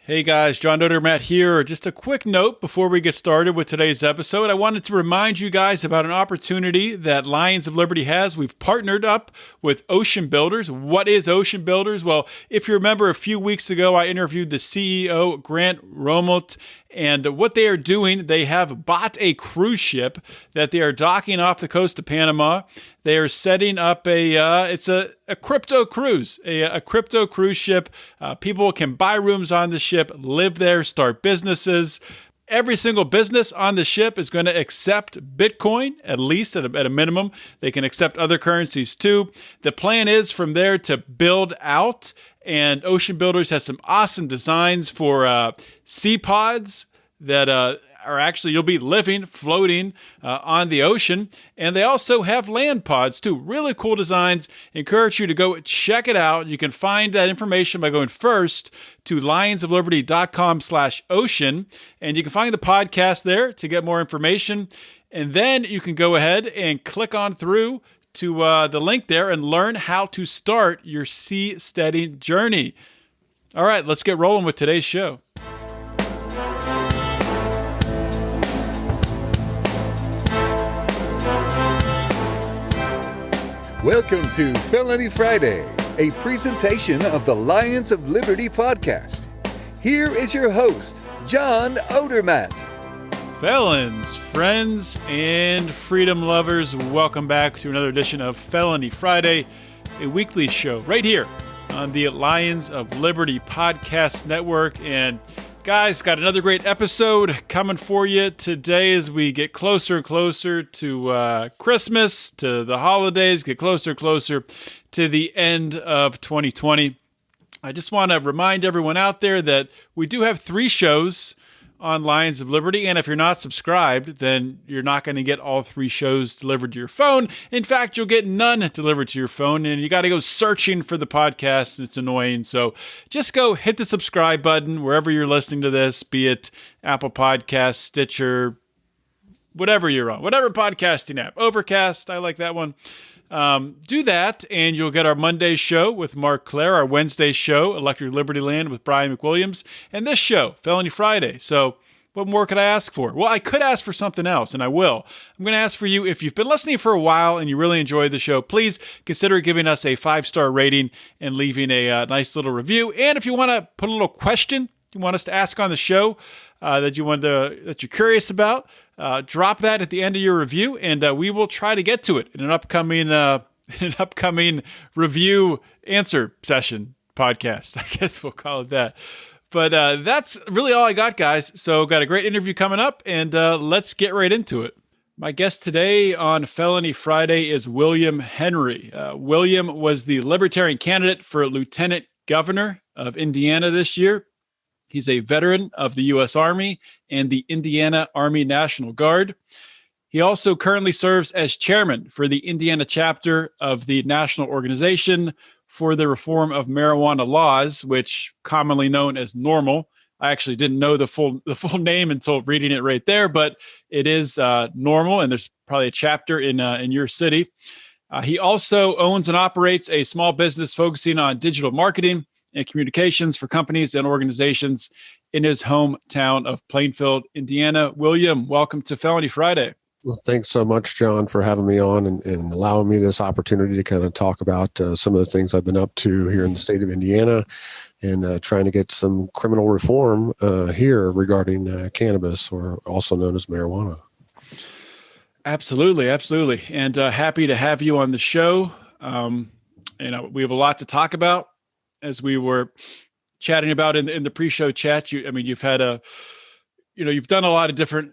Hey guys, John Odermatt here. Just a quick note before we get started with today's episode. I wanted to remind you guys about an opportunity that Lions of Liberty has. We've partnered up with Ocean Builders. What is Ocean Builders? Well, if you remember a few weeks ago, I interviewed the CEO, Grant Romelt, and what they are doing, they have bought a cruise ship that they are docking off the coast of Panama. They are setting up it's a crypto cruise, a crypto cruise ship. People can buy rooms on the ship, live there, start businesses. Every single business on the ship is going to accept Bitcoin, at least at a minimum. They can accept other currencies too. The plan is from there to build out, and Ocean Builders has some awesome designs for sea pods that are actually, you'll be living, floating on the ocean. And they also have land pods too. Really cool designs. Encourage you to go check it out. You can find that information by going first to lionsofliberty.com/ocean. And you can find the podcast there to get more information. And then you can go ahead and click on through to the link there and learn how to start your seasteading journey. All right, let's get rolling with today's show. Welcome to Felony Friday, a presentation of the Lions of Liberty podcast. Here is your host, John Odermatt. Felons, friends, and freedom lovers, welcome back to another edition of Felony Friday, a weekly show right here on the Lions of Liberty podcast network. And guys, got another great episode coming for you today as we get closer and closer to Christmas, to the holidays, get closer and closer to the end of 2020. I just want to remind everyone out there that we do have 3 shows on Lions of Liberty, and if you're not subscribed, then you're not going to get all 3 shows delivered to your phone. In fact, you'll get none delivered to your phone, and you got to go searching for the podcast, and it's annoying. So just go hit the subscribe button wherever you're listening to this, be it Apple Podcasts, Stitcher, whatever you're on, whatever podcasting app, Overcast, I like that one. Do that, and you'll get our Monday show with Mark Clare, our Wednesday show, Electric Liberty Land with Brian McWilliams, and this show, Felony Friday. So what more could I ask for? Well, I could ask for something else, and I will. I'm going to ask for you, if you've been listening for a while and you really enjoy the show, please consider giving us a 5-star rating and leaving a nice little review. And if you want to put a little question you want us to ask on the show that you're curious about, drop that at the end of your review, and we will try to get to it in an upcoming review answer session podcast. I guess we'll call it that. But that's really all I got, guys. So got a great interview coming up, and let's get right into it. My guest today on Felony Friday is William Henry. William was the Libertarian candidate for Lieutenant Governor of Indiana this year. He's a veteran of the U.S. Army and the Indiana Army National Guard. He also currently serves as chairman for the Indiana chapter of the National Organization for the Reform of Marijuana Laws, which commonly known as NORML. I actually didn't know the full name until reading it right there, but it is NORML, and there's probably a chapter in your city. He also owns and operates a small business focusing on digital marketing and communications for companies and organizations in his hometown of Plainfield, Indiana. William, welcome to Felony Friday. Well, thanks so much, John, for having me on and allowing me this opportunity to kind of talk about some of the things I've been up to here in the state of Indiana and trying to get some criminal reform here regarding cannabis, or also known as marijuana. Absolutely, absolutely. And happy to have you on the show. We have a lot to talk about. As we were chatting about in the pre-show chat, you've had you've done a lot of different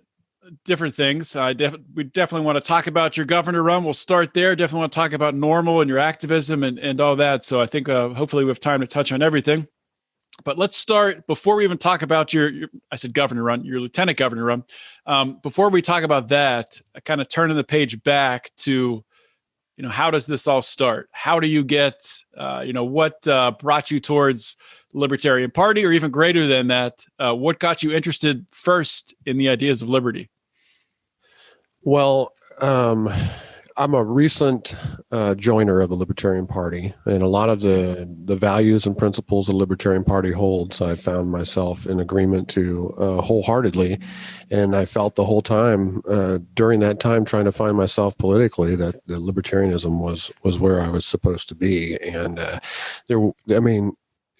things. We definitely want to talk about your governor run. We'll start there. Definitely want to talk about NORML and your activism and all that. So I think hopefully we have time to touch on everything. But let's start, before we even talk about your I said governor run, your lieutenant governor run. Before we talk about that, I kind of turning the page back to, how does this all start? How do you get, what brought you towards the Libertarian Party, or even greater than that? What got you interested first in the ideas of liberty? Well, I'm a recent joiner of the Libertarian Party, and a lot of the values and principles the Libertarian Party holds, I found myself in agreement to wholeheartedly. And I felt the whole time during that time trying to find myself politically that the libertarianism was where I was supposed to be. And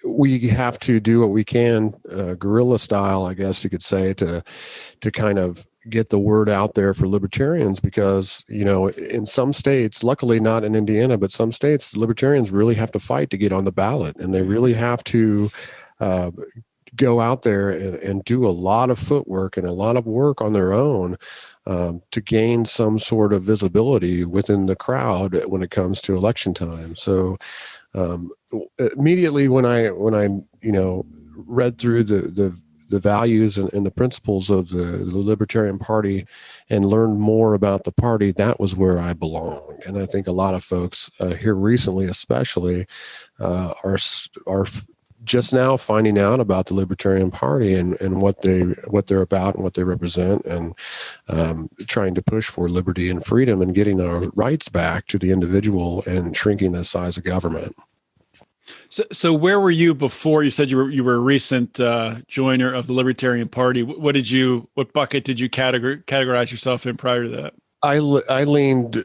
we have to do what we can, guerrilla style, I guess you could say, to kind of get the word out there for libertarians, because, in some states, luckily not in Indiana, but some states, libertarians really have to fight to get on the ballot, and they really have to go out there and do a lot of footwork and a lot of work on their own to gain some sort of visibility within the crowd when it comes to election time. So immediately when I read through the values and the principles of the Libertarian Party and learned more about the party, that was where I belonged. And I think a lot of folks here recently, especially, are just now finding out about the Libertarian Party and what they're about and what they represent, and trying to push for liberty and freedom and getting our rights back to the individual and shrinking the size of government. So where were you before? You said you were a recent joiner of the Libertarian Party. What bucket did you categorize yourself in prior to that? I leaned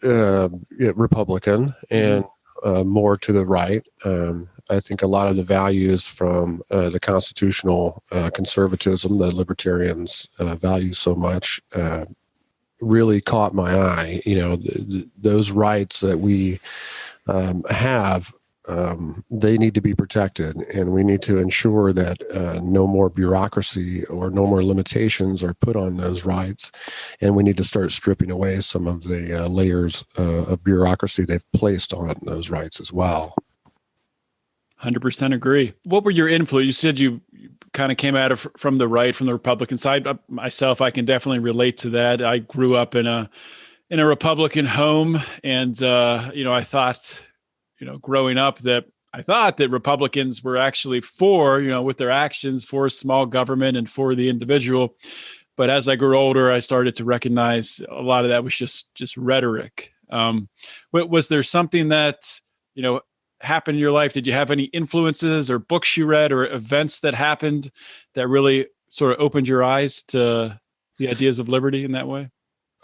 Republican and more to the right. I think a lot of the values from the constitutional conservatism that libertarians value so much really caught my eye. Those rights that we have, they need to be protected, and we need to ensure that no more bureaucracy or no more limitations are put on those rights, and we need to start stripping away some of the layers of bureaucracy they've placed on those rights as well. 100% agree. What were your influence? You said you kind of came at it from the right, from the Republican side. Myself, I can definitely relate to that. I grew up in a Republican home, and I thought, growing up, that I thought that Republicans were actually for, with their actions, for small government and for the individual. But as I grew older, I started to recognize a lot of that was just rhetoric. Was there something that, happened in your life? Did you have any influences or books you read or events that happened that really sort of opened your eyes to the ideas of liberty in that way?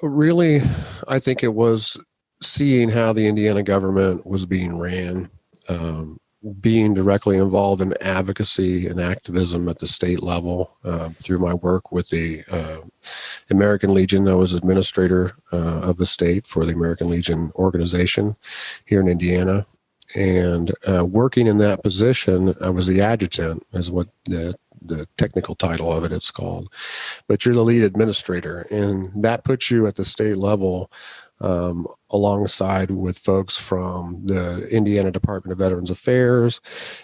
Really, I think it was seeing how the Indiana government was being ran, being directly involved in advocacy and activism at the state level through my work with the American Legion. I was administrator of the state for the American Legion organization here in Indiana. And working in that position, I was the adjutant, is what the technical title of it's called. But you're the lead administrator, and that puts you at the state level alongside with folks from the Indiana Department of Veterans Affairs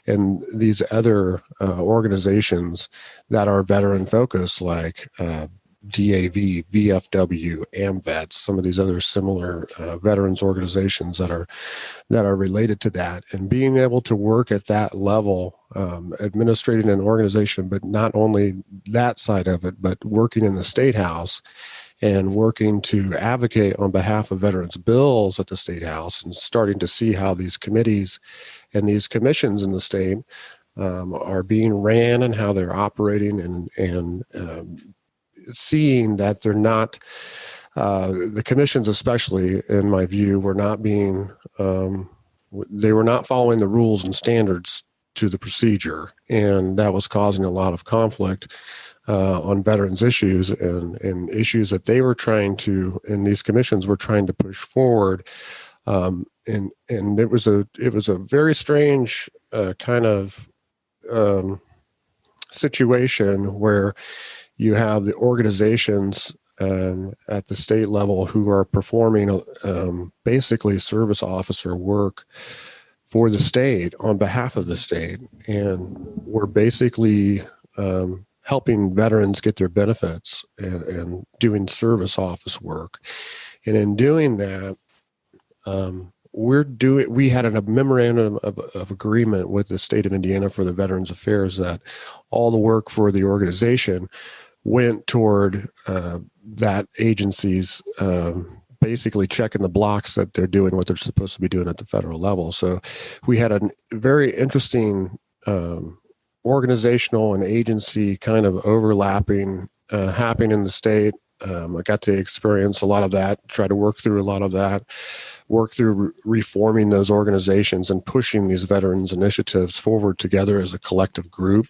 and these other organizations that are veteran focused, like DAV, VFW, AMVETS, some of these other similar veterans organizations that are related to that. And being able to work at that level, administrating an organization, but not only that side of it, but working in the State House and working to advocate on behalf of veterans bills at the State House, and starting to see how these committees and these commissions in the state are being ran and how they're operating, and seeing that they're not, the commissions especially, in my view, were not being, they were not following the rules and standards to the procedure. And that was causing a lot of conflict on veterans issues and issues that they were trying to, and these commissions were trying to push forward. And it was a very strange kind of situation where you have the organizations at the state level who are performing basically service officer work for the state on behalf of the state. And we're basically helping veterans get their benefits and doing service office work. And in doing that, we had a memorandum of agreement with the state of Indiana for the Veterans Affairs that all the work for the organization went toward that agency's basically checking the blocks that they're doing what they're supposed to be doing at the federal level. So we had a very interesting organizational and agency kind of overlapping happening in the state. I got to experience a lot of that, try to work through a lot of that, work through reforming those organizations and pushing these veterans initiatives forward together as a collective group,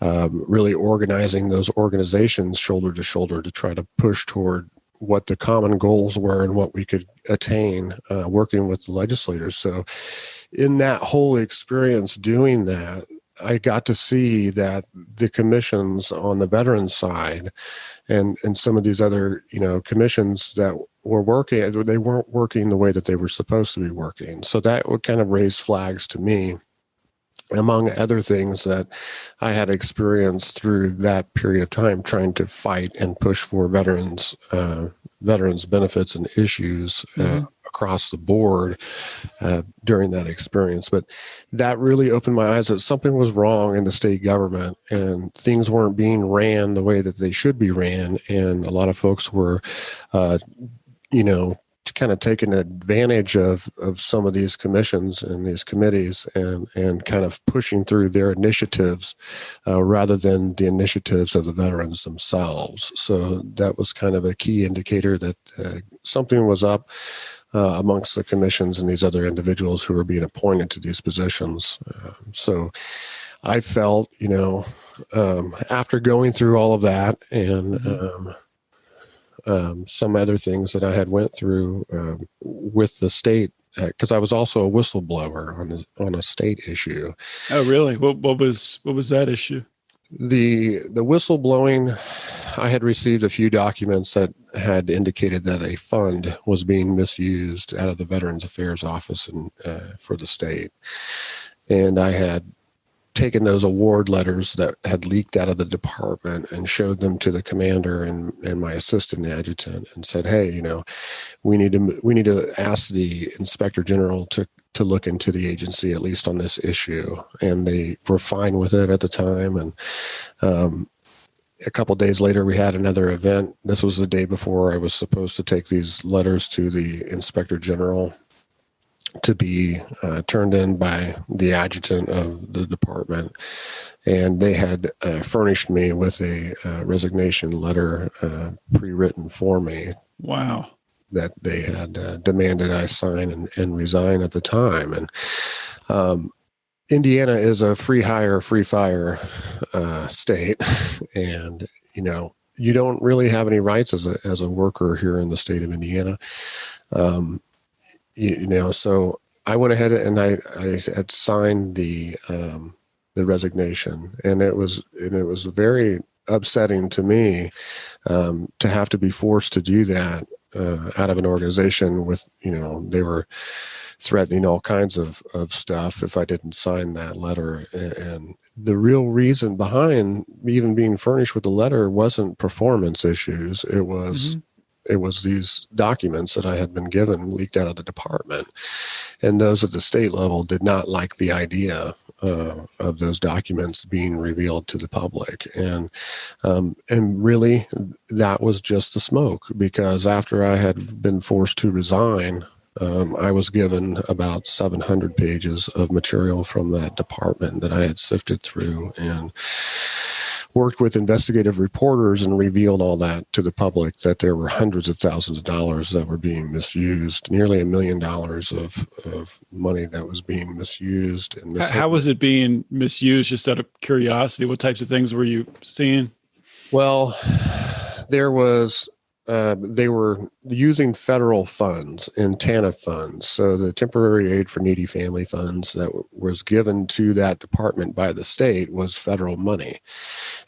really organizing those organizations shoulder to shoulder to try to push toward what the common goals were and what we could attain working with the legislators. So in that whole experience doing that, I got to see that the commissions on the veterans side and some of these other, commissions that were working, they weren't working the way that they were supposed to be working. So that would kind of raise flags to me, among other things that I had experienced through that period of time trying to fight and push for veterans benefits and issues across the board during that experience. But that really opened my eyes that something was wrong in the state government and things weren't being ran the way that they should be ran. And a lot of folks were, kind of taking advantage of some of these commissions and these committees and kind of pushing through their initiatives rather than the initiatives of the veterans themselves. So that was kind of a key indicator that something was up amongst the commissions and these other individuals who were being appointed to these positions. So I felt, after going through all of that and some other things that I had went through with the state, because I was also a whistleblower on a state issue. Oh, really? What was that issue? The whistleblowing, I had received a few documents that had indicated that a fund was being misused out of the Veterans Affairs Office for the state, and I had taken those award letters that had leaked out of the department and showed them to the commander and my assistant adjutant and said, hey, we need to ask the inspector general to look into the agency, at least on this issue. And they were fine with it at the time. And a couple of days later, we had another event. This was the day before I was supposed to take these letters to the inspector general to be turned in by the adjutant of the department. And they had furnished me with a resignation letter pre-written for me. Wow. That they had demanded I sign and resign at the time. And Indiana is a free hire, free fire state. And, you don't really have any rights as a worker here in the state of Indiana. So I went ahead and I had signed the resignation, and it was very upsetting to me to have to be forced to do that out of an organization with, they were threatening all kinds of stuff if I didn't sign that letter. And the real reason behind even being furnished with the letter wasn't performance issues. It was It was these documents that I had been given leaked out of the department. And those at the state level did not like the idea of those documents being revealed to the public. And really, that was just the smoke, because after I had been forced to resign, I was given about 700 pages of material from that department that I had sifted through and worked with investigative reporters and revealed all that to the public, that there were hundreds of thousands of dollars that were being misused, nearly $1 million of money that was being misused. And how was it being misused? Just out of curiosity, what types of things were you seeing? Well, there was, they were using federal funds and TANF funds. So the temporary aid for needy family funds that was given to that department by the state was federal money.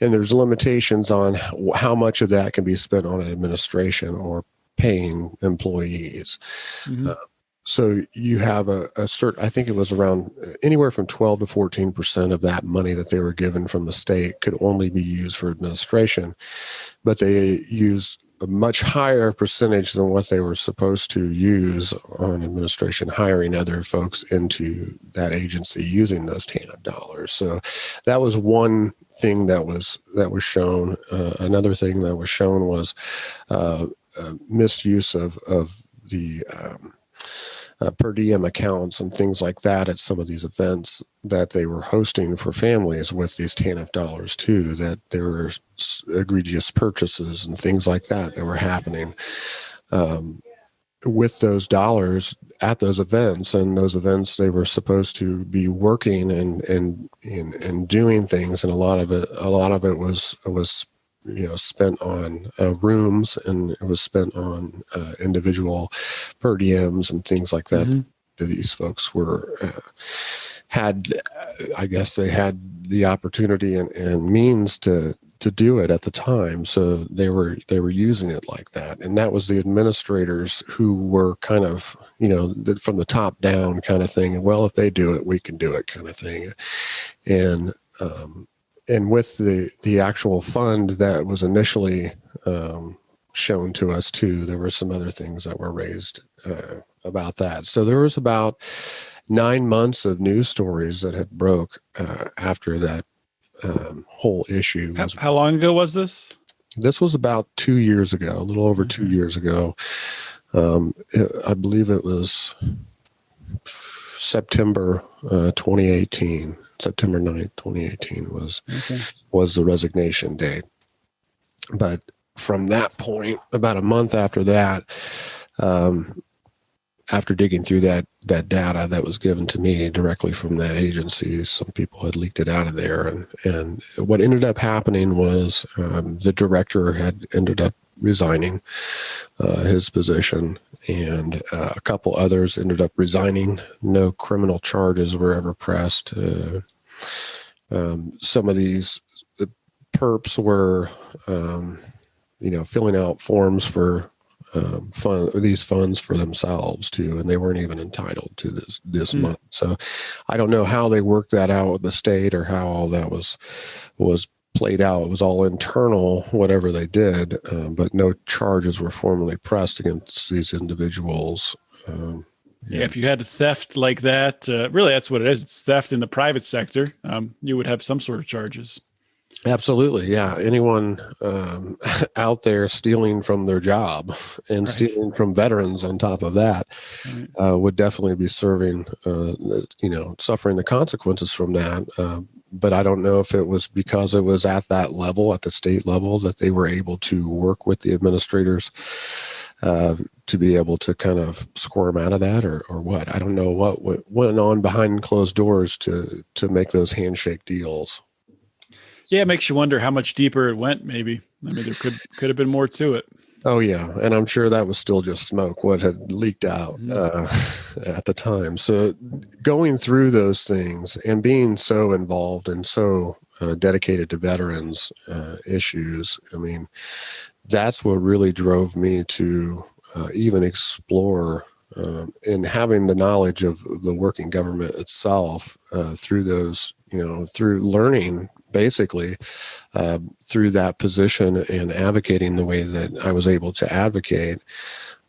And there's limitations on how much of that can be spent on administration or paying employees. Mm-hmm. So you have a certain, I think it was around anywhere from 12 to 14% of that money that they were given from the state could only be used for administration, but they used a much higher percentage than what they were supposed to use on administration, hiring other folks into that agency using those TANF dollars. So that was one thing that was shown. Another thing that was shown was misuse of per diem accounts and things like that at some of these events that they were hosting for families with these TANF dollars too, that there were egregious purchases and things like that were happening with those dollars at those events. And those events, they were supposed to be working and doing things, and a lot of it was spent on rooms, and it was spent on individual per diems and things like that. Mm-hmm. That these folks were I guess they had the opportunity and means to do it at the time, so they were using it like that. And that was the administrators who were kind of from the top down kind of thing. And well, if they do it, we can do it kind of thing. And with the actual fund that was initially shown to us too, there were some other things that were raised about that. So there was about 9 months of news stories that had broke after that whole issue. How long ago was this? This was about 2 years ago, a little over 2 years ago. I believe it was September 2018. September 9th, 2018 was the resignation date. But from that point, about a month after that, after digging through that data that was given to me directly from that agency, some people had leaked it out of there. And what ended up happening was the director had ended up resigning his position, and a couple others ended up resigning. No criminal charges were ever pressed. Some of these perps were, filling out forms for these funds for themselves too, and they weren't even entitled to this money. So I don't know how they worked that out with the state or how all that was played out. It was all internal, whatever they did, but no charges were formally pressed against these individuals. Yeah, if you had a theft like that, really that's what it is. It's theft in the private sector. You would have some sort of charges. Absolutely. Yeah. Anyone out there stealing from their job and stealing from veterans on top of that would definitely be suffering the consequences from that. But I don't know if it was because it was at that level, at the state level, that they were able to work with the administrators to be able to kind of squirm out of that or what. I don't know what went on behind closed doors to make those handshake deals. Yeah, it makes you wonder how much deeper it went, maybe. I mean, there could have been more to it. Oh, yeah. And I'm sure that was still just smoke, what had leaked out at the time. So going through those things and being so involved and so dedicated to veterans issues, I mean, that's what really drove me to even explore and having the knowledge of the working government itself through those, through learning basically through that position and advocating the way that I was able to advocate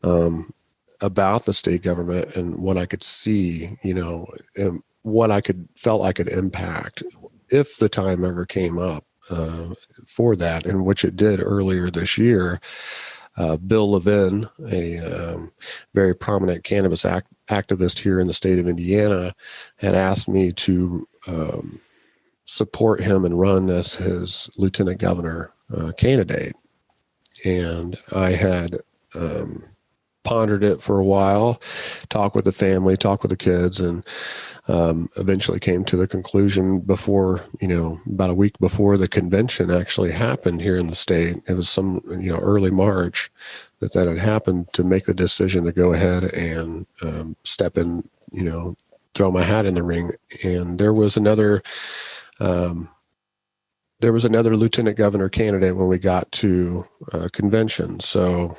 about the state government and what I could see, and what I felt I could impact if the time ever came up for that, and which it did earlier this year. Bill Levin, a very prominent cannabis activist here in the state of Indiana, had asked me to support him and run as his lieutenant governor candidate. And I had pondered it for a while, talked with the family, talked with the kids, and eventually came to the conclusion before, about a week before the convention actually happened here in the state. It was early March that had happened, to make the decision to go ahead and step in, throw my hat in the ring. And there was another lieutenant governor candidate when we got to convention. So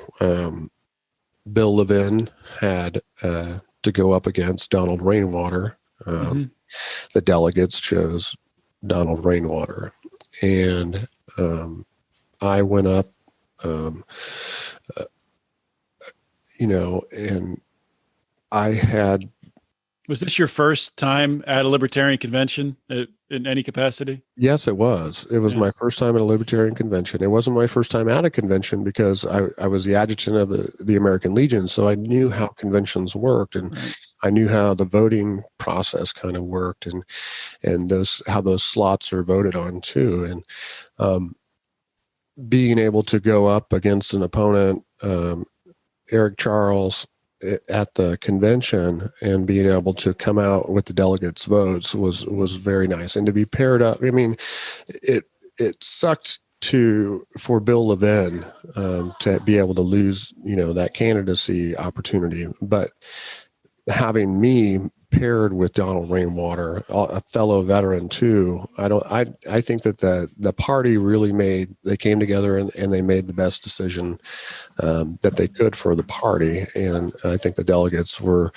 Bill Levin had to go up against Donald Rainwater. The delegates chose Donald Rainwater. And I went up, and I had Was this your first time at a libertarian convention in any capacity? Yes, it was. It was Yeah. my first time at a libertarian convention. It wasn't my first time at a convention because I was the adjutant of the American Legion, so I knew how conventions worked, and Right. I knew how the voting process kind of worked, and how those slots are voted on too. And being able to go up against an opponent, Eric Charles, at the convention, and being able to come out with the delegates' votes was very nice. And to be paired up, I mean, it sucked for Bill Levin to be able to lose, that candidacy opportunity, but having me paired with Donald Rainwater, a fellow veteran too, I think that the party really they came together and they made the best decision that they could for the party. And I think the delegates were,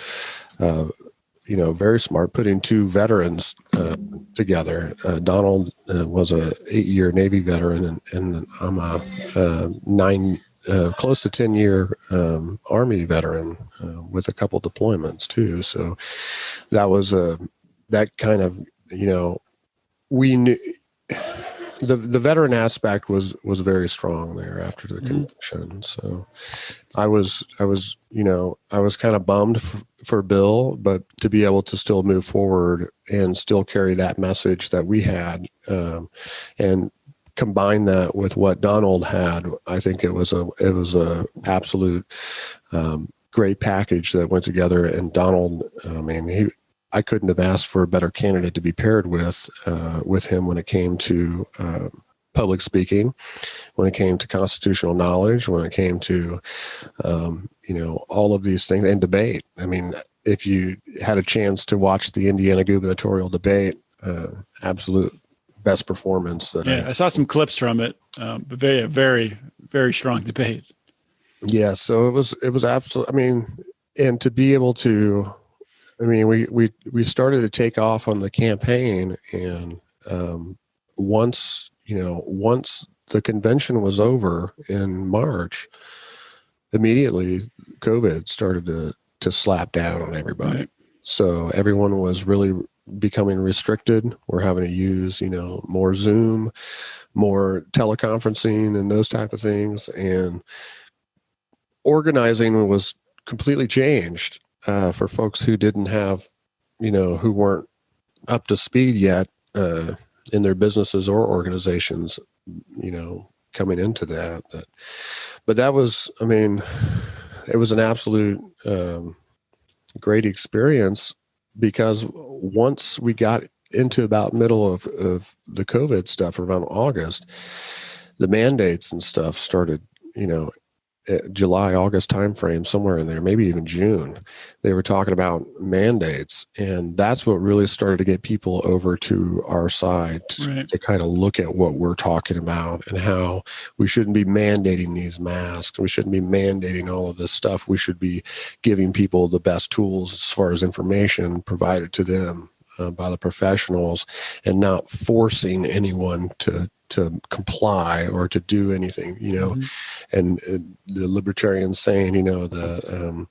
very smart, putting two veterans together. Donald was a 8-year Navy veteran, and I'm a close to 10-year Army veteran with a couple deployments too. So that was that kind of, we knew the veteran aspect was very strong there after the convention. So I was kind of bummed for Bill, but to be able to still move forward and still carry that message that we had, and combine that with what Donald had, I think it was a absolute great package that went together. And Donald, I couldn't have asked for a better candidate to be paired with him when it came to public speaking, when it came to constitutional knowledge, when it came to all of these things, and debate. I mean, if you had a chance to watch the Indiana gubernatorial debate, absolute best performance. I saw some clips from it, but very, very, very strong debate. Yeah, so it was absolute. I mean, and to be able to, we started to take off on the campaign, and once the convention was over in March, immediately COVID started to slap down on everybody. Right. So everyone was really becoming restricted. We're having to use, more Zoom, more teleconferencing and those type of things. And organizing was completely changed for folks who didn't have, who weren't up to speed yet in their businesses or organizations, coming into that. But that was, it was an absolute great experience, because once we got into about middle of the COVID stuff around August, the mandates and stuff started, July, August timeframe, somewhere in there, maybe even June. They were talking about mandates, and that's what really started to get people over to our side to kind of look at what we're talking about and how we shouldn't be mandating these masks. We shouldn't be mandating all of this stuff. We should be giving people the best tools as far as information provided to them by the professionals, and not forcing anyone to comply or to do anything, and the libertarians saying, the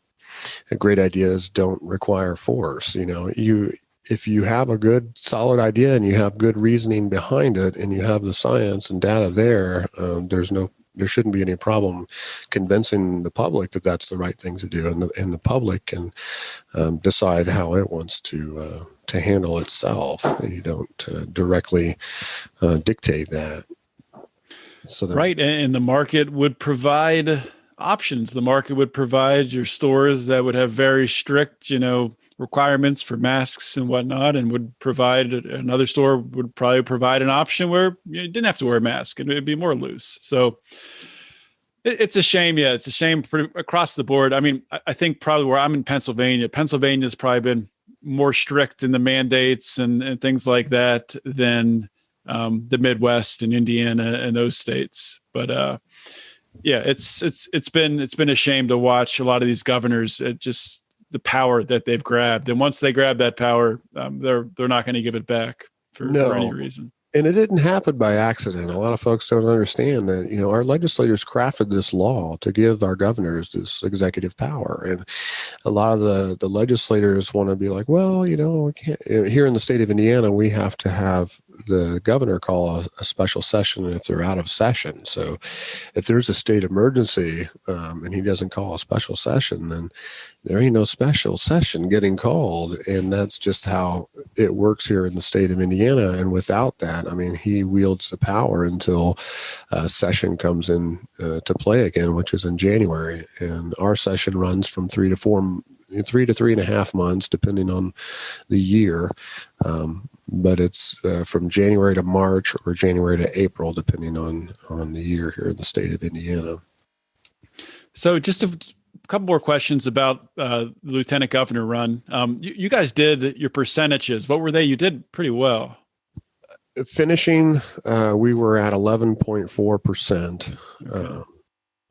great ideas don't require force. If you have a good solid idea and you have good reasoning behind it, and you have the science and data there, there shouldn't be any problem convincing the public that that's the right thing to do, and the public can decide how it wants to handle itself. You don't directly dictate that. So right, and the market would provide options. The market would provide your stores that would have very strict, requirements for masks and whatnot, and would provide another store would probably provide an option where you didn't have to wear a mask and it'd be more loose. So it's a shame. Yeah, it's a shame across the board. I think probably where I'm in Pennsylvania's probably been more strict in the mandates and things like that than the Midwest and Indiana and those states. But it's been a shame to watch a lot of these governors just the power that they've grabbed, and once they grab that power, they're not going to give it back for any reason. And it didn't happen by accident. A lot of folks don't understand that, our legislators crafted this law to give our governors this executive power. And a lot of the legislators want to be like, well, we can't. Here in the state of Indiana, we have to have the governor call a special session if they're out of session. So if there's a state emergency and he doesn't call a special session, then there ain't no special session getting called. And that's just how it works here in the state of Indiana. And without that, he wields the power until session comes in to play again, which is in January. And our session runs from 3 to 3.5 months, depending on the year. But it's from January to March or January to April, depending on the year here in the state of Indiana. So just a couple more questions about the lieutenant governor run. You guys did your percentages. What were they? You did pretty well. Finishing, we were at 11.4%.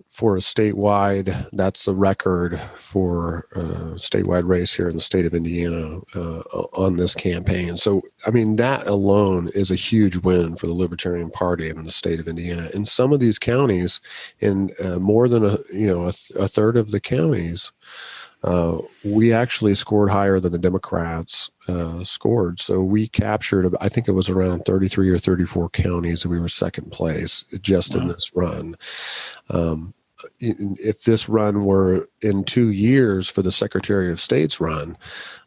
For a statewide, that's a record for a statewide race here in the state of Indiana on this campaign. So, that alone is a huge win for the Libertarian Party in the state of Indiana. In some of these counties, in more than a third of the counties, we actually scored higher than the Democrats scored. So we captured, I think it was around 33 or 34 counties, and we were second place just in this run. If this run were in 2 years for the Secretary of State's run,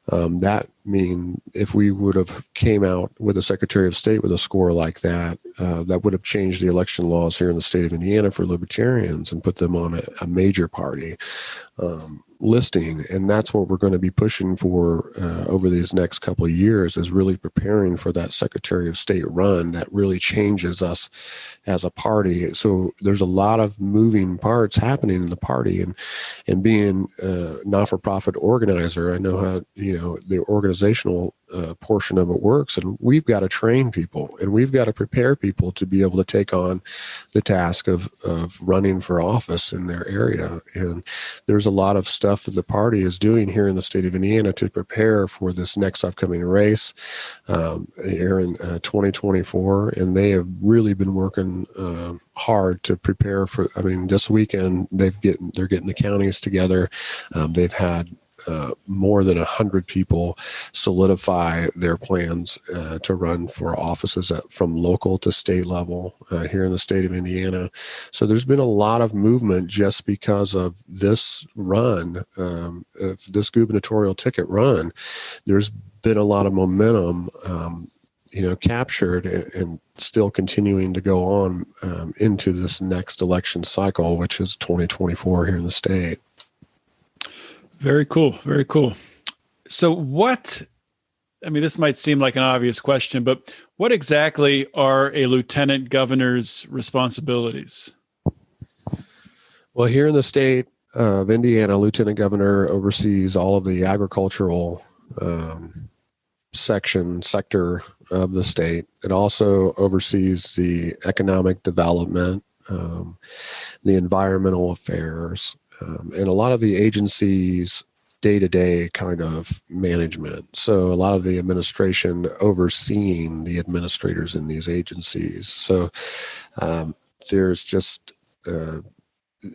that mean if we would have came out with a Secretary of State with a score like that, that would have changed the election laws here in the state of Indiana for libertarians and put them on a major party listing. And that's what we're going to be pushing for over these next couple of years, is really preparing for that Secretary of State run that really changes us as a party. So there's a lot of moving parts happening in the party, and being a not-for-profit organizer, I know how, the organizational portion of it works, and we've got to train people and we've got to prepare people to be able to take on the task of running for office in their area. And there's a lot of stuff that the party is doing here in the state of Indiana to prepare for this next upcoming race here in 2024. And they have really been working hard to prepare for, this weekend they're getting the counties together. They've had more than 100 people solidify their plans to run for offices from local to state level here in the state of Indiana. So there's been a lot of movement just because of this run, this gubernatorial ticket run. There's been a lot of momentum, captured and still continuing to go on into this next election cycle, which is 2024 here in the state. Very cool. Very cool. So this might seem like an obvious question, but what exactly are a lieutenant governor's responsibilities? Well, here in the state of Indiana, lieutenant governor oversees all of the agricultural sector of the state. It also oversees the economic development, the environmental affairs, and a lot of the agencies' day-to-day kind of management. So a lot of the administration overseeing the administrators in these agencies. So there's just,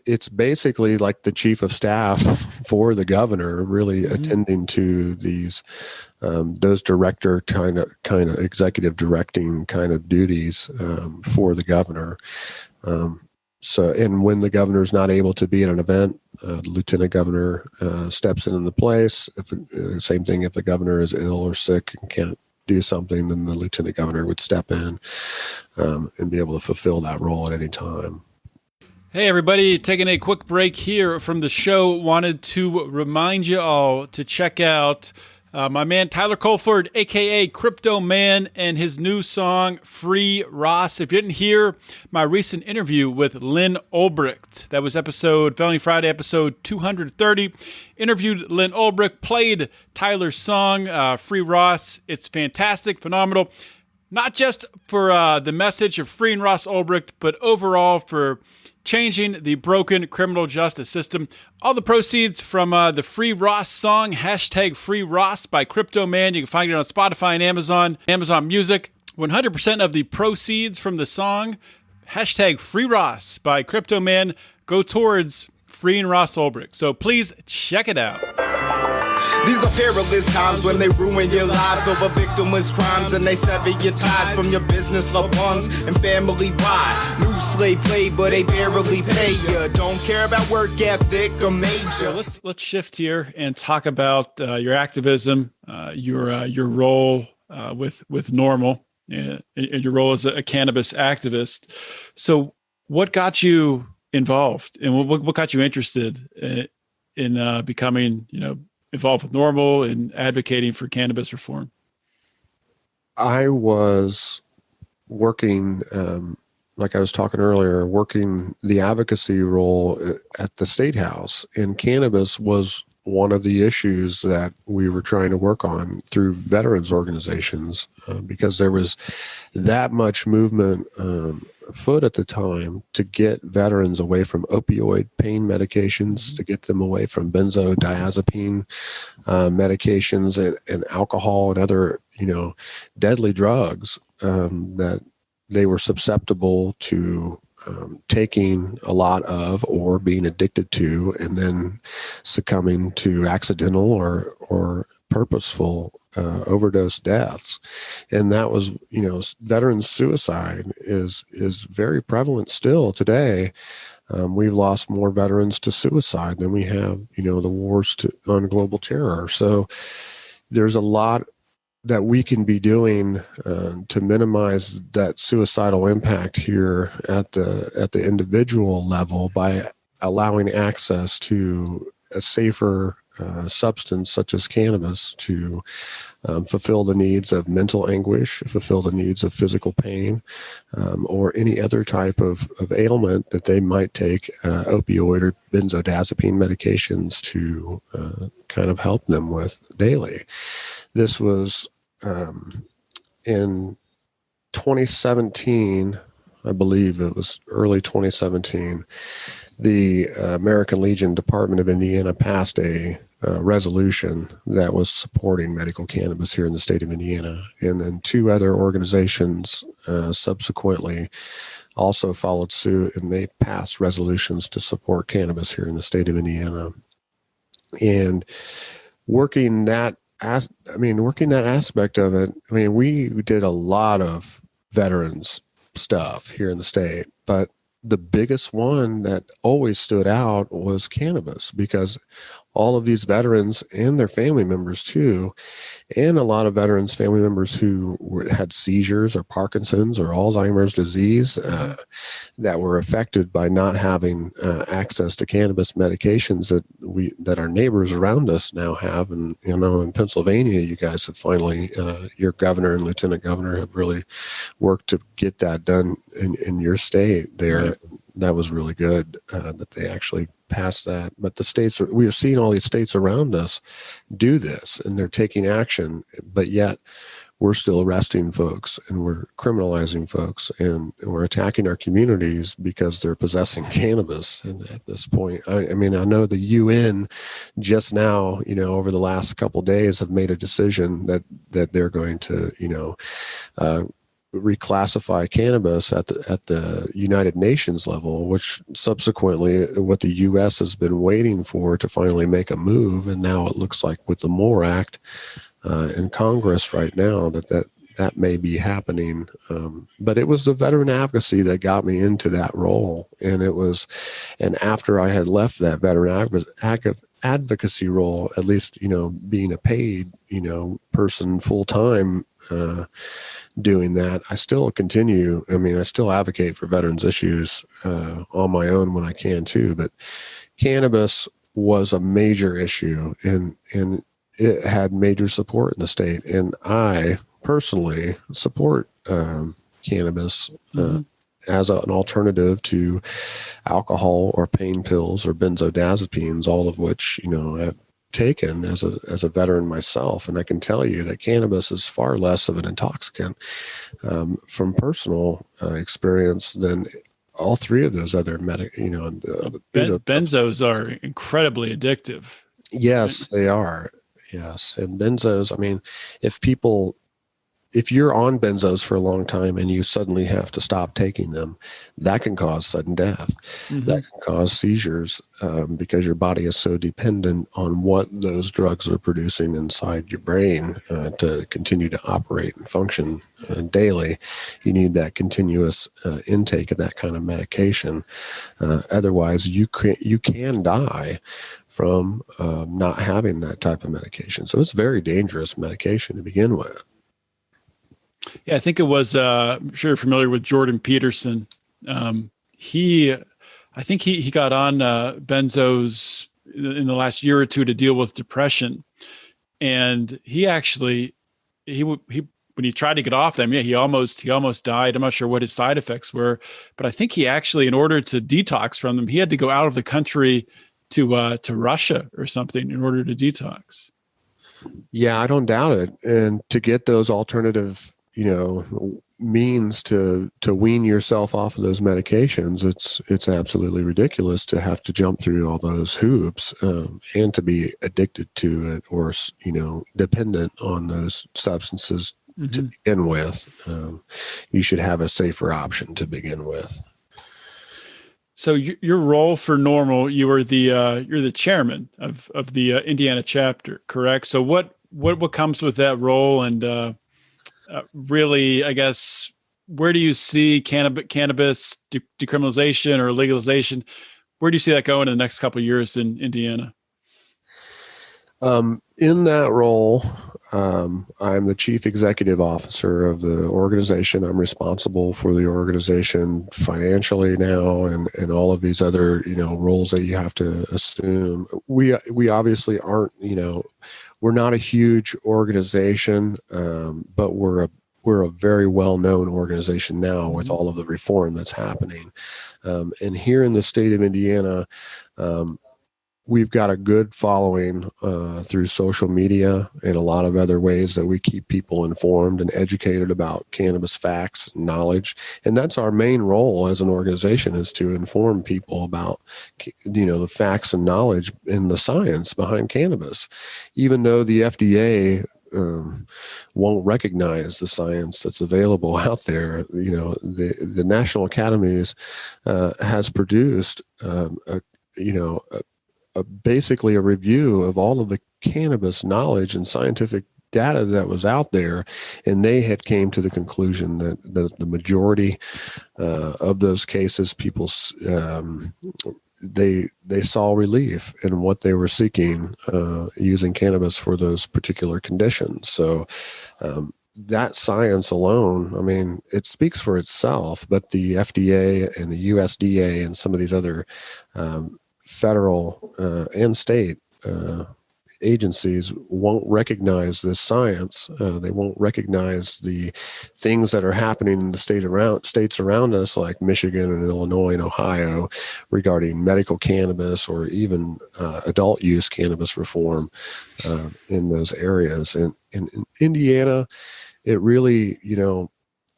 it's basically like the chief of staff for the governor, really attending to these, those director kind of executive directing kind of duties for the governor. And when the governor is not able to be at an event, the lieutenant governor steps in the place. Same thing if the governor is ill or sick and can't do something, then the lieutenant governor would step in and be able to fulfill that role at any time. Hey, everybody, taking a quick break here from the show. Wanted to remind you all to check out my man Tyler Colford, a.k.a. Crypto Man, and his new song, Free Ross. If you didn't hear my recent interview with Lynn Ulbricht, that was Felony Friday, episode 230. Interviewed Lynn Ulbricht, played Tyler's song, Free Ross. It's fantastic, phenomenal. Not just for the message of freeing Ross Ulbricht, but overall for changing the broken criminal justice system. All the proceeds from the Free Ross song, #Free Ross by Crypto Man. You can find it on Spotify and Amazon Music. 100% of the proceeds from the song, hashtag Free Ross by Crypto Man, go towards freeing Ross Ulbricht. So please check it out. These are perilous times when they ruin your lives over victimless crimes, and they sever your ties from your business, loved ones, and family. Why? New slave labor, they barely pay you. Don't care about work ethic or major. So let's shift here and talk about your activism, your role with NORML, and your role as a cannabis activist. So what got you involved, and what got you interested in becoming, involved with NORML and advocating for cannabis reform? I was working, like I was talking earlier, working the advocacy role at the State House, and cannabis was one of the issues that we were trying to work on through veterans organizations, because there was that much movement afoot at the time to get veterans away from opioid pain medications, to get them away from benzodiazepine medications and alcohol and other, deadly drugs that they were susceptible to taking a lot of or being addicted to, and then succumbing to accidental or purposeful overdose deaths. And that was, veteran suicide is very prevalent still today. We've lost more veterans to suicide than we have, the wars on global terror. So there's a lot that we can be doing to minimize that suicidal impact here at the individual level by allowing access to a safer substance such as cannabis to fulfill the needs of mental anguish, fulfill the needs of physical pain, or any other type of ailment that they might take opioid or benzodiazepine medications to kind of help them with daily. This was in 2017, I believe it was early 2017, the American Legion Department of Indiana passed a resolution that was supporting medical cannabis here in the state of Indiana. And then two other organizations subsequently also followed suit, and they passed resolutions to support cannabis here in the state of Indiana. And working that aspect of it, we did a lot of veterans stuff here in the state, but the biggest one that always stood out was cannabis, because all of these veterans and their family members too, and a lot of veterans' family members who had seizures or Parkinson's or Alzheimer's disease that were affected by not having access to cannabis medications that our neighbors around us now have. And in Pennsylvania, you guys have finally, your governor and lieutenant governor have really worked to get that done in your state there. Right. That was really good that they actually passed that. But we are seeing all these states around us do this, and they're taking action, but yet we're still arresting folks, and we're criminalizing folks, and we're attacking our communities because they're possessing cannabis. And at this point, I know the UN just now, over the last couple of days have made a decision that they're going to, reclassify cannabis at the United Nations level, which subsequently what the U.S. has been waiting for to finally make a move. And now it looks like with the MORE Act in Congress right now that may be happening. But it was the veteran advocacy that got me into that role. And after I had left that veteran advocacy role, at least, being a paid, person full time, doing that, I still continue. I still advocate for veterans issues on my own when I can too. But cannabis was a major issue, and it had major support in the state. And I personally support cannabis as an alternative to alcohol or pain pills or benzodiazepines, all of which I've taken as a veteran myself. And I can tell you that cannabis is far less of an intoxicant from personal experience than all three of those other benzos are incredibly addictive. Yes, they are. Yes. And benzos, if people if you're on benzos for a long time and you suddenly have to stop taking them, that can cause sudden death. Mm-hmm. That can cause seizures because your body is so dependent on what those drugs are producing inside your brain to continue to operate and function daily. You need that continuous intake of that kind of medication. Otherwise, you can die from not having that type of medication. So it's very dangerous medication to begin with. Yeah, I think it was, I'm sure you're familiar with Jordan Peterson. I think he got on benzos in the last year or two to deal with depression. And he actually, when he tried to get off them, he almost died. I'm not sure what his side effects were, but I think he actually, in order to detox from them, he had to go out of the country to Russia or something in order to detox. Yeah, I don't doubt it. And to get those alternative means to wean yourself off of those medications, it's absolutely ridiculous to have to jump through all those hoops and to be addicted to it or dependent on those substances to begin with. You should have a safer option to begin with. So your role for NORML, you're the chairman of the Indiana chapter, correct? So what comes with that role, and really, I guess, where do you see cannabis decriminalization or legalization? Where do you see that going in the next couple of years in Indiana? In that role, I'm the chief executive officer of the organization. I'm responsible for the organization financially now, and all of these other roles that you have to assume. We obviously aren't we're not a huge organization, but we're a very well-known organization now with all of the reform that's happening. And here in the state of Indiana, we've got a good following through social media and a lot of other ways that we keep people informed and educated about cannabis facts and knowledge. And that's our main role as an organization, is to inform people about, the facts and knowledge and the science behind cannabis. Even though the FDA won't recognize the science that's available out there, the National Academies has produced basically a review of all of the cannabis knowledge and scientific data that was out there, and they had came to the conclusion that the majority of those cases, people they saw relief in what they were seeking using cannabis for those particular conditions. So that science alone, it speaks for itself. But the FDA and the USDA and some of these other federal and state agencies won't recognize this science. They won't recognize the things that are happening in the states around us, like Michigan and Illinois and Ohio, regarding medical cannabis or even adult use cannabis reform in those areas. And in Indiana, it really,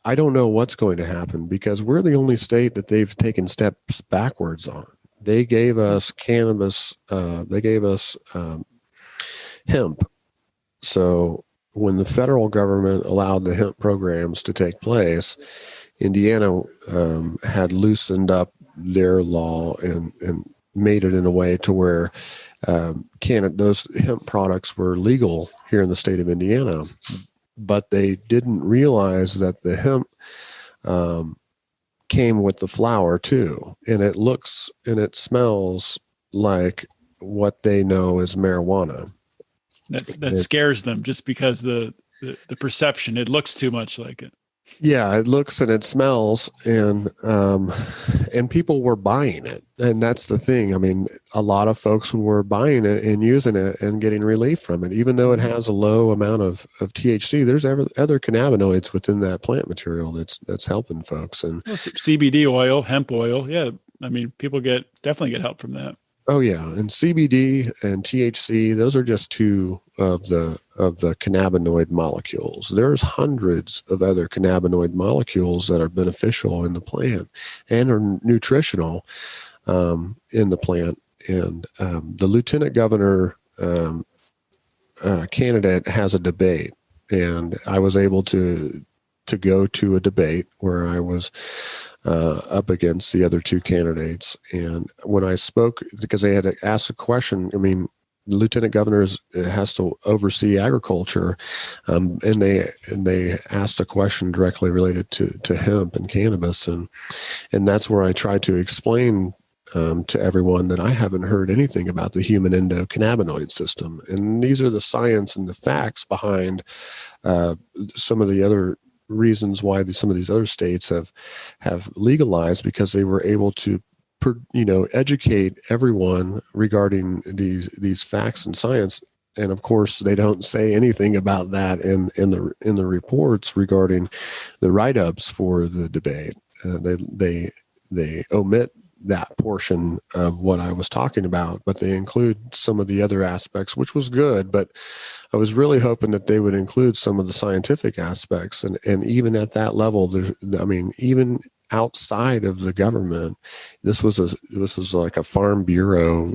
I don't know what's going to happen, because we're the only state that they've taken steps backwards on. They gave us cannabis, they gave us hemp. So when the federal government allowed the hemp programs to take place, Indiana had loosened up their law and made it in a way to where those hemp products were legal here in the state of Indiana. But they didn't realize that the hemp came with the flower too, and it looks and it smells like what they know is marijuana. That scares them, just because the perception, it looks too much like it. Yeah, it looks and it smells, and people were buying it, and that's the thing. A lot of folks were buying it and using it and getting relief from it, even though it has a low amount of THC. There's other cannabinoids within that plant material that's helping folks. And CBD oil, hemp oil, yeah. People definitely get help from that. Oh yeah, and CBD and THC, those are just two of the cannabinoid molecules. There's hundreds of other cannabinoid molecules that are beneficial in the plant and are nutritional in the plant. And the lieutenant governor candidate has a debate And I was able to go to a debate where I was up against the other two candidates. And when I spoke, because they had to ask a question, I mean, the lieutenant governor has to oversee agriculture, and they asked a question directly related to hemp and cannabis, and that's where I tried to explain to everyone that I haven't heard anything about the human endocannabinoid system, and these are the science and the facts behind some of the other reasons why some of these other states have legalized, because they were able to educate everyone regarding these facts and science. And of course, they don't say anything about that in the reports regarding the write-ups for the debate. They omit that portion of what I was talking about, but they include some of the other aspects, which was good. But I was really hoping that they would include some of the scientific aspects, and even at that level, even outside of the government, this was like a Farm Bureau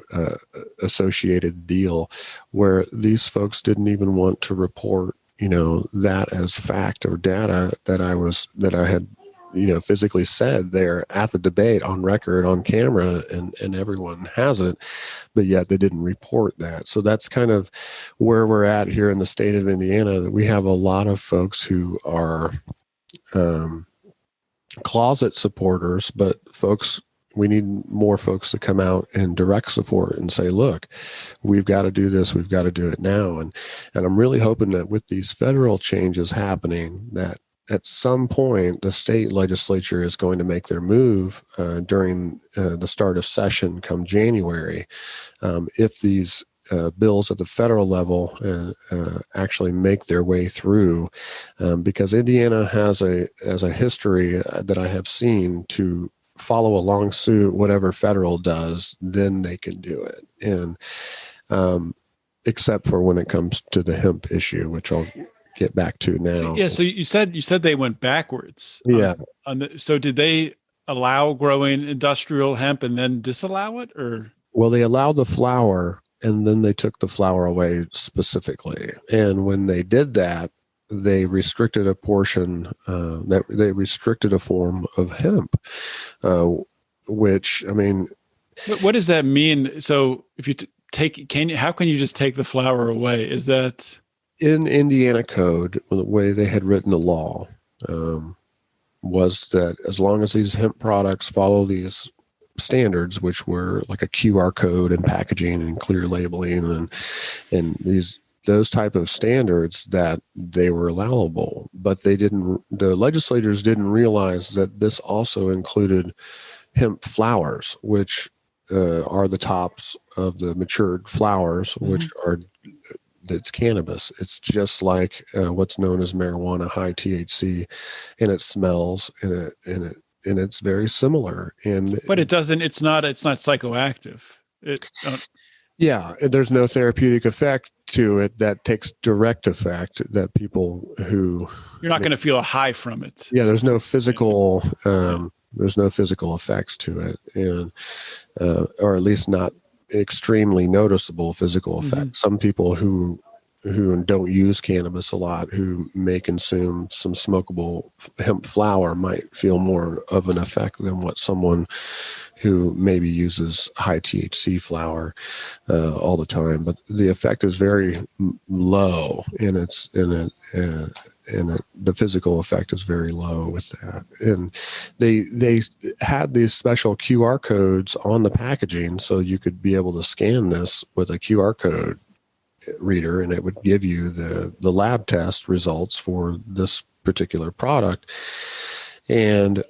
associated deal, where these folks didn't even want to report, that as fact or data that I had physically said there at the debate on record, on camera, and everyone has it, but yet they didn't report that. So that's kind of where we're at here in the state of Indiana, that we have a lot of folks who are closet supporters, but we need more folks to come out and direct support and say, look, we've got to do this. We've got to do it now. And I'm really hoping that with these federal changes happening, that at some point, the state legislature is going to make their move during the start of session come January. If these bills at the federal level actually make their way through, because Indiana has a history that I have seen to follow along suit. Whatever federal does, then they can do it. And except for when it comes to the hemp issue, which I'll get back to now. So you said they went backwards. Yeah. So did they allow growing industrial hemp and then disallow it, or? Well, they allowed the flower, and then they took the flower away specifically. And when they did that, they restricted a portion, they restricted a form of hemp, which, I mean. What does that mean? So if you how can you just take the flower away? Is that? In Indiana code, the way they had written the law was that as long as these hemp products follow these standards, which were like a QR code and packaging and clear labeling and those type of standards, that they were allowable. But the legislators didn't realize that this also included hemp flowers, which are the tops of the matured flowers, which are. It's cannabis. It's just like what's known as marijuana, high THC, and it smells and it's very similar. But it doesn't. It's not psychoactive. Yeah, there's no therapeutic effect to it that takes direct effect. That people who you're not going to feel a high from it. Yeah, there's no physical. There's no physical effects to it, and or at least not extremely noticeable physical effect. Some people who don't use cannabis a lot, who may consume some smokable hemp flower, might feel more of an effect than what someone who maybe uses high THC flower all the time. But the effect is very low, and the physical effect is very low with that. And they had these special QR codes on the packaging, so you could be able to scan this with a QR code reader, and it would give you the lab test results for this particular product. And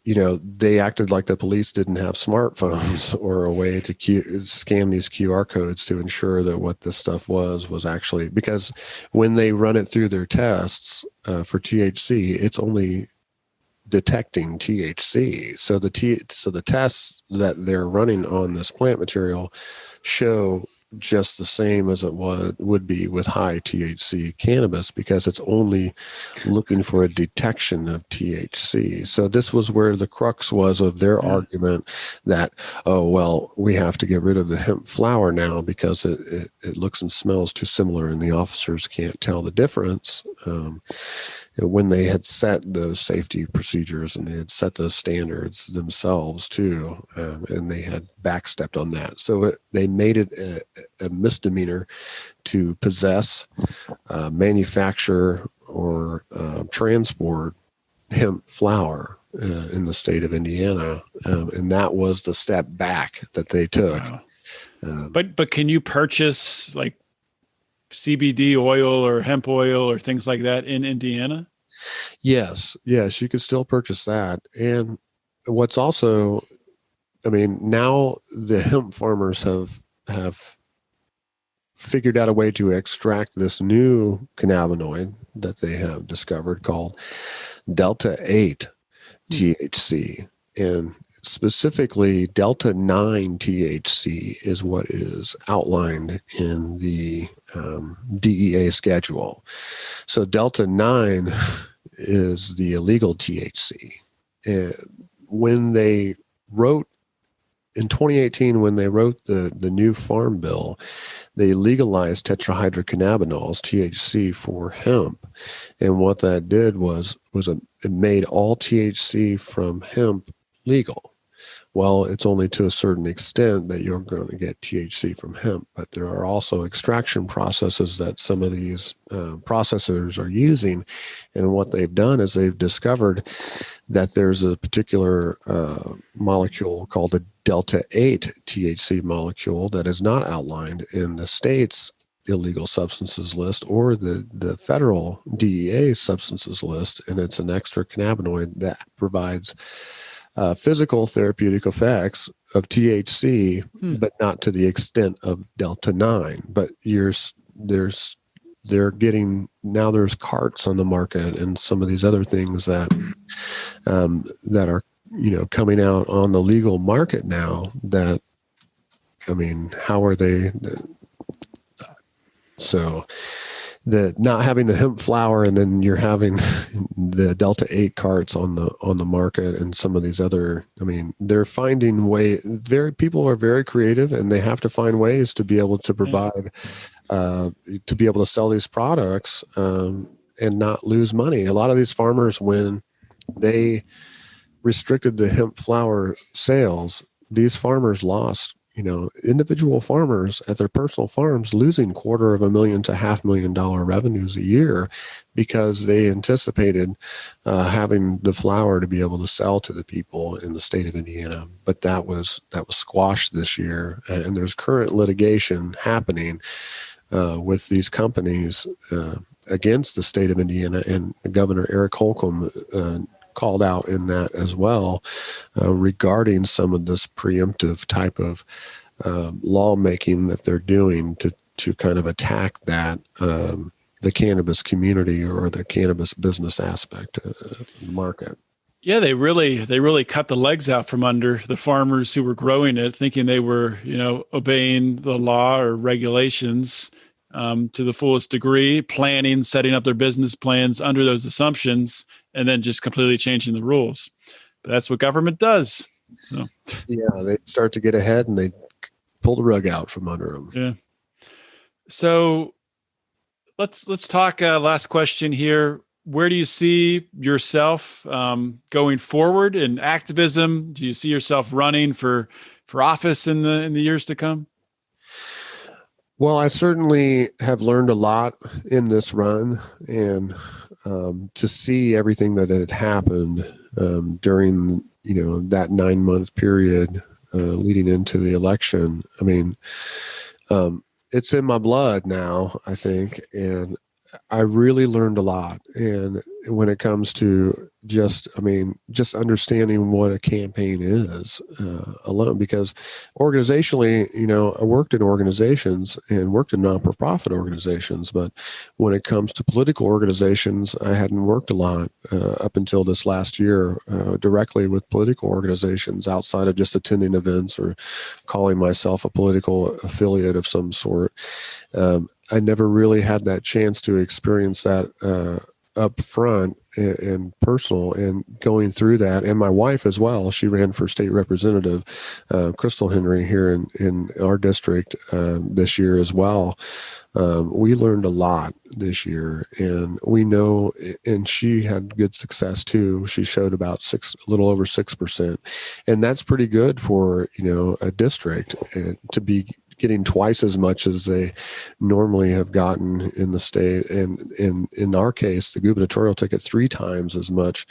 they acted like the police didn't have smartphones or a way to scan these QR codes to ensure that what this stuff was actually, because when they run it through their tests for THC, it's only detecting THC. So the tests that they're running on this plant material show just the same as it would be with high THC cannabis, because it's only looking for a detection of THC. So this was where the crux was of their argument that, oh, well, we have to get rid of the hemp flower now because it looks and smells too similar and the officers can't tell the difference. When they had set those safety procedures and they had set those standards themselves too, and they had backstepped on that. So they made it a misdemeanor to possess, manufacture, or transport hemp flower in the state of Indiana. And that was the step back that they took. Wow. But can you purchase like CBD oil or hemp oil or things like that in Indiana? Yes, you could still purchase that. And what's also, I mean, now the hemp farmers have figured out a way to extract this new cannabinoid that they have discovered called Delta 8 THC. And specifically, Delta 9 THC is what is outlined in the DEA schedule. So Delta 9 is the illegal THC. And when they wrote, in 2018, when they wrote the new farm bill, they legalized tetrahydrocannabinols, THC, for hemp. And what that did was it made all THC from hemp legal. Well, it's only to a certain extent that you're going to get THC from hemp, but there are also extraction processes that some of these processors are using. And what they've done is they've discovered that there's a particular molecule called the Delta 8 THC molecule that is not outlined in the state's illegal substances list or the federal DEA substances list. And it's an extra cannabinoid that provides physical therapeutic effects of THC, but not to the extent of Delta 9. But there's carts on the market and some of these other things that are, coming out on the legal market now that, I mean, how are they? So the not having the hemp flower, and then you're having the Delta 8 carts on the market, and some of these other, I mean, they're finding people are very creative, and they have to find ways to be able to provide, to be able to sell these products and not lose money. A lot of these farmers, when they restricted the hemp flower sales, these farmers lost, individual farmers at their personal farms losing $250,000 to $500,000 revenues a year because they anticipated having the flower to be able to sell to the people in the state of Indiana. But that was squashed this year. And there's current litigation happening with these companies against the state of Indiana, and Governor Eric Holcomb called out in that as well regarding some of this preemptive type of lawmaking that they're doing to kind of attack that the cannabis community or the cannabis business aspect of the market. Yeah, they really cut the legs out from under the farmers who were growing it, thinking they were, obeying the law or regulations to the fullest degree, planning, setting up their business plans under those assumptions, and then just completely changing the rules. But that's what government does. So yeah, they start to get ahead and they pull the rug out from under them. Yeah. So let's talk. Last question here. Where do you see yourself going forward in activism? Do you see yourself running for office in the years to come? Well, I certainly have learned a lot in this run, and to see everything that had happened during that 9-month period leading into the election. I mean, it's in my blood now, I think, and I really learned a lot. And when it comes to just understanding what a campaign is alone, because organizationally, I worked in organizations and worked in non-profit organizations, but when it comes to political organizations, I hadn't worked a lot up until this last year directly with political organizations outside of just attending events or calling myself a political affiliate of some sort. I never really had that chance to experience that up front and personal, and going through that. And my wife as well, she ran for state representative, Crystal Henry, here in our district this year as well. We learned a lot this year, and we know, and she had good success too. She showed about a little over 6%. And that's pretty good for, a district to be getting twice as much as they normally have gotten in the state. And in our case, the gubernatorial ticket 3 times as much.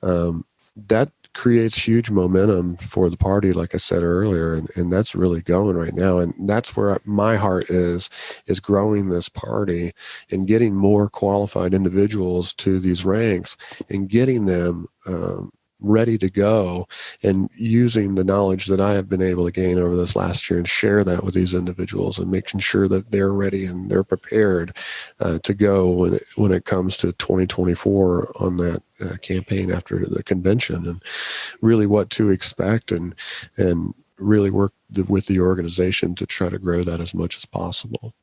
That creates huge momentum for the party, like I said earlier, and that's really going right now. And that's where my heart is growing this party and getting more qualified individuals to these ranks and getting them ready to go, and using the knowledge that I have been able to gain over this last year and share that with these individuals, and making sure that they're ready and they're prepared to go when it comes to 2024 on that campaign after the convention, and really what to expect, and really work with the organization to try to grow that as much as possible.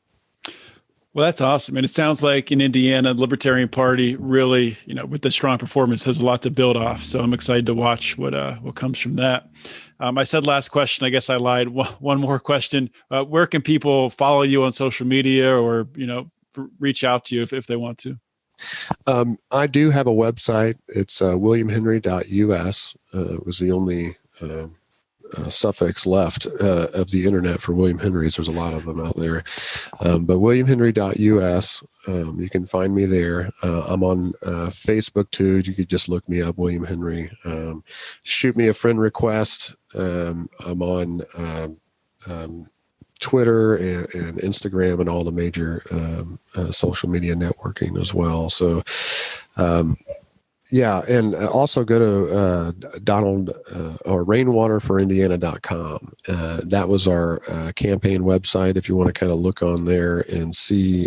Well, that's awesome. And it sounds like in Indiana, the Libertarian Party really, with the strong performance, has a lot to build off. So I'm excited to watch what comes from that. I said last question. I guess I lied. One more question. Where can people follow you on social media, or, reach out to you if they want to? I do have a website. It's williamhenry.us. It was the only suffix left of the internet for William Henry's. There's a lot of them out there. But williamhenry.us, you can find me there. I'm on Facebook too. You could just look me up, William Henry. Shoot me a friend request. I'm on Twitter and Instagram and all the major social media networking as well. So, yeah, and also go to Donald or rainwaterforindiana.com. That was our campaign website. If you want to kind of look on there and see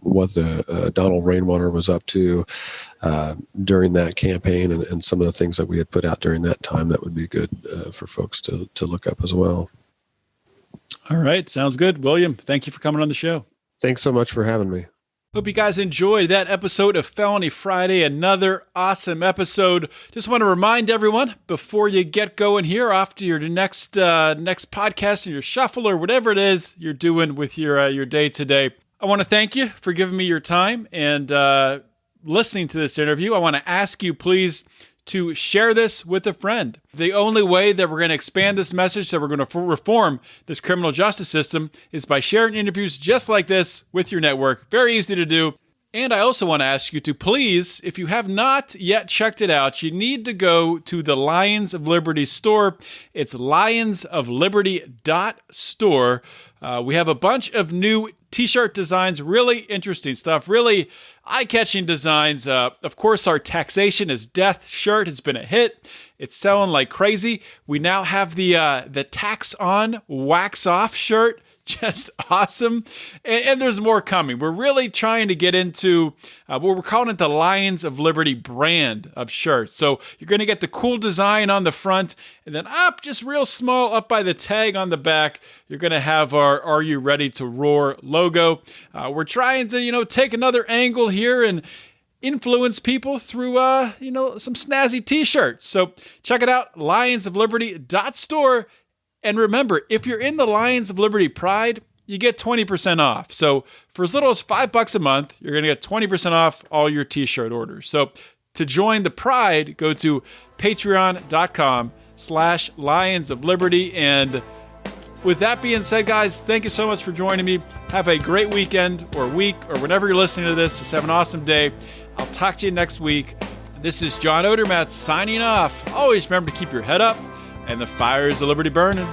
what the Donald Rainwater was up to during that campaign, and some of the things that we had put out during that time, that would be good for folks to look up as well. All right, sounds good. William, thank you for coming on the show. Thanks so much for having me. Hope you guys enjoyed that episode of Felony Friday. Another awesome episode. Just want to remind everyone, before you get going here, after your next podcast and your shuffle or whatever it is you're doing with your day today, I want to thank you for giving me your time and listening to this interview. I want to ask you, please, to share this with a friend. The only way that we're going to expand this message, that we're going to reform this criminal justice system, is by sharing interviews just like this with your network. Very easy to do. And I also want to ask you to please, if you have not yet checked it out, you need to go to the Lions of Liberty store. It's lionsofliberty.store. We have a bunch of new t-shirt designs, really interesting stuff, really eye-catching designs. Of course, our Taxation is Death shirt has been a hit. It's selling like crazy. We now have the Tax On, Wax Off shirt. Just awesome. And there's more coming. We're really trying to get into what we're calling it the Lions of Liberty brand of shirts. So you're going to get the cool design on the front, and then up just real small up by the tag on the back, you're going to have our Are You Ready to Roar logo. We're trying to, take another angle here and influence people through, some snazzy t-shirts. So check it out, lionsofliberty.store. And remember, if you're in the Lions of Liberty Pride, you get 20% off. So for as little as $5 a month, you're going to get 20% off all your t-shirt orders. So to join the Pride, go to patreon.com/Lions of Liberty. And with that being said, guys, thank you so much for joining me. Have a great weekend or week or whenever you're listening to this. Just have an awesome day. I'll talk to you next week. This is John Odermatt signing off. Always remember to keep your head up and the fires of liberty burning.